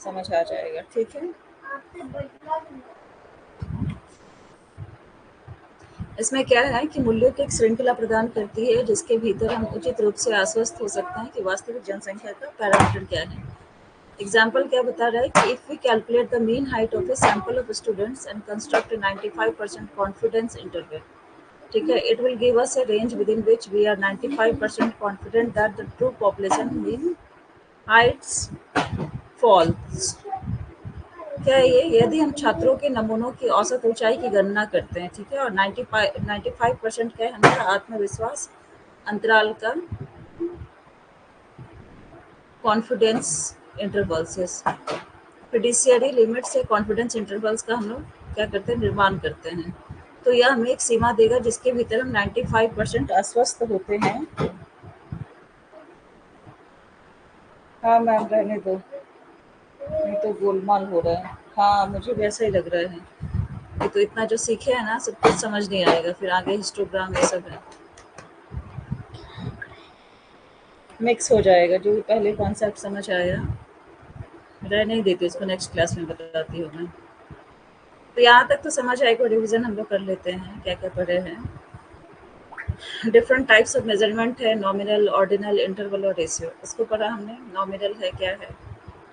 समझ आ जाएगा, ठीक है। इसमें क्या है कि मूल्यों की एक श्रृंखला प्रदान करती है जिसके भीतर हम उचित रूप से आश्वस्त हो सकते हैं कि वास्तविक जनसंख्या का पैरामीटर क्या है। एग्जाम्पल क्या बता रहा है कि if we calculate the mean height of a sample of students and construct a 95% confidence interval, ठीक है, it will give us a range within which we are 95% confident that the true population mean heights falls क्या है ये? यदि हम छात्रों के नमूनों की औसत ऊंचाई की गणना करते हैं, ठीक है, और 95% क्या है हमारा आत्मविश्वास अंतराल का confidence intervals, yes, fiduciary limits या कॉन्फिडेंस इंटरवल्स का हम लोग क्या करते हैं, निर्माण करते हैं। तो यह हमें एक सीमा देगा जिसके भीतर हम 95% आश्वस्त होते हैं। हाँ मैम, रहने दो, नहीं तो गोलमाल हो रहा है। हाँ, मुझे वैसा ही लग रहा है। ये तो इतना जो सीखे हैं ना, सब कुछ समझ नहीं आएगा, फिर आगे हिस्टोग्राम ये सब है, मिक्स हो जाएगा। जो पहले कॉन्सेप्ट समझ आया, रह नहीं देती उसको, नेक्स्ट क्लास में बताती हूँ मैं। तो यहाँ तक तो समझ आएगा, रिवीजन हम लोग कर लेते हैं क्या क्या पढ़े हैं। डिफरेंट टाइप्स ऑफ मेजरमेंट है, नॉमिनल, ऑर्डिनल, इंटरवल और रेशियो। इसको पढ़ा हमने। नॉमिनल है क्या है,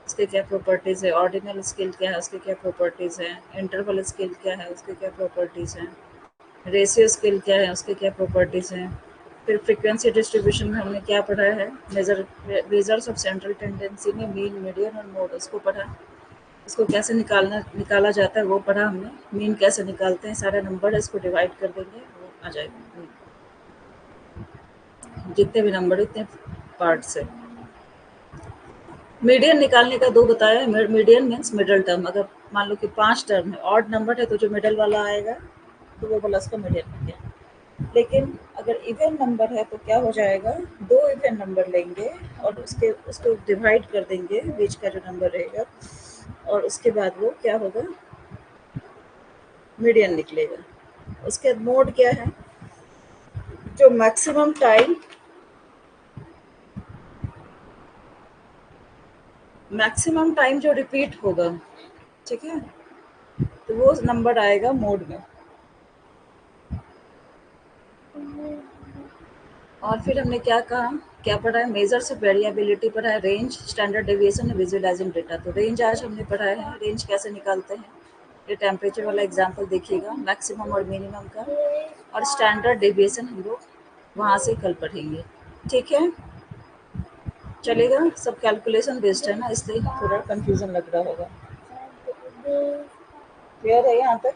उसके क्या प्रॉपर्टीज़ है, ऑर्डिनल स्केल क्या है, उसके क्या प्रॉपर्टीज़ हैं, इंटरवल स्केल क्या है, उसके क्या प्रॉपर्टीज़ हैं, रेशियो स्केल क्या है, उसके क्या प्रॉपर्टीज़ हैं। फिर फ्रीक्वेंसी डिस्ट्रीब्यूशन में हमने क्या पढ़ा है, मेजर्स ऑफ सेंट्रल टेंडेंसी में मीन, मीडियन और मोड, उसको पढ़ा। उसको कैसे निकाला जाता है वो पढ़ा हमने। मीन कैसे निकालते हैं, सारा नंबर है, इसको डिवाइड कर देंगे, वो आ जाएगा। जितने भी नंबर इतने पार्ट से। मीडियन निकालने का दो बताया है। Median means middle term. अगर मान लो कि 5 टर्म है, ऑड नंबर है, तो जो मिडल वाला आएगा तो वो बोला उसका मीडियन हो गया। लेकिन अगर इवन नंबर है तो क्या हो जाएगा, 2 इवन नंबर लेंगे और उसको डिवाइड कर देंगे, बीच का जो नंबर रहेगा, और उसके बाद वो क्या होगा, मीडियन निकलेगा। उसके बाद मोड क्या है, जो मैक्सिमम टाइम जो रिपीट होगा, ठीक है, तो वो नंबर आएगा मोड में। और फिर हमने क्या कहा, क्या पढ़ा है, मेजर्स ऑफ वेरिएबिलिटी पढ़ा है, range, standard deviation, visualising data. तो रेंज आज हमने पढ़ा है, रेंज कैसे निकालते हैं, ये टेम्परेचर वाला एग्जांपल देखिएगा, मैक्सिमम और मिनिमम का। और स्टैंडर्ड डेविएशन हम लोग वहाँ से कल पढ़ेंगे, ठीक है, चलेगा। सब कैलकुलेशन बेस्ड है ना, इसलिए थोड़ा कंफ्यूजन लग रहा होगा। क्लियर है यहाँ तक?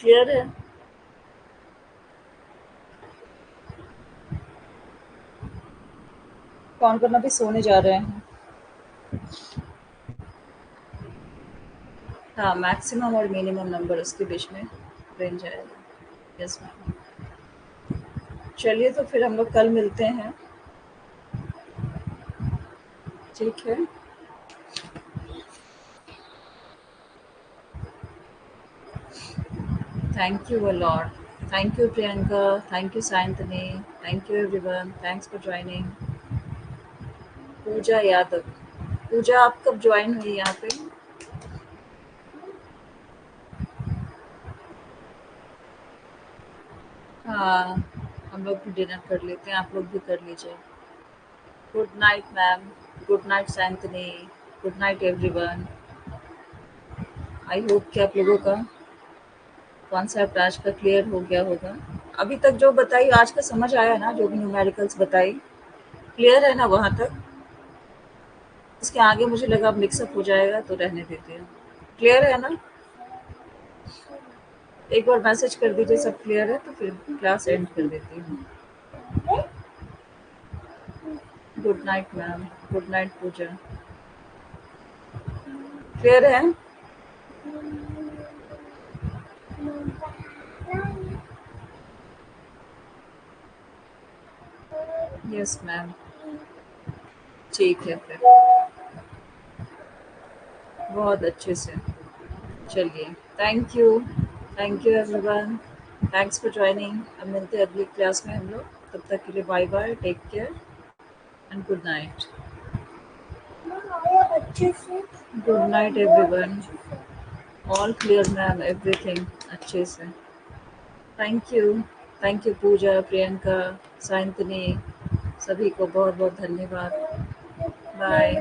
क्लियर है? कौन कौन अभी सोने जा रहे हैं? हाँ, मैक्सिमम और मिनिमम नंबर उसके बीच में रेंज आएगा। Yes ma'am. चलिए, तो फिर हम लोग कल मिलते हैं, ठीक है। Thank you a lot. Thank you Priyanka, thank you Sayantani, thank you everyone, thanks for joining. Pooja Yadav, Pooja आप कब ज्वाइन हुई यहाँ पे? हाँ, हम लोग भी डिनर कर लेते हैं, आप लोग भी कर लीजिए। Good night ma'am, good night Sayantani, good night everyone. I hope कि आप लोगों का कॉन्सेप्ट आज का क्लियर हो गया होगा। अभी तक जो बताई आज का समझ आया ना, जो भी न्यूमेरिकल्स बताई, क्लियर है ना वहाँ तक? इसके आगे मुझे लगा अब मिक्सअप हो जाएगा, तो रहने देते हैं। क्लियर है ना? एक बार मैसेज कर दीजिए सब क्लियर है, तो फिर क्लास एंड कर देती हूँ। Good night ma'am, good night Pooja. Clear है? यस मैम, ठीक है फिर, बहुत अच्छे से। चलिए, thank you everyone, thanks for joining. अब मिलते हैं अगली क्लास में हम लोग, तब तक के लिए bye bye, take care and good night. Good night everyone, all clear ma'am, everything अच्छे से। थैंक यू पूजा, प्रियंका, सायंतनी, सभी को बहुत बहुत धन्यवाद। बाय।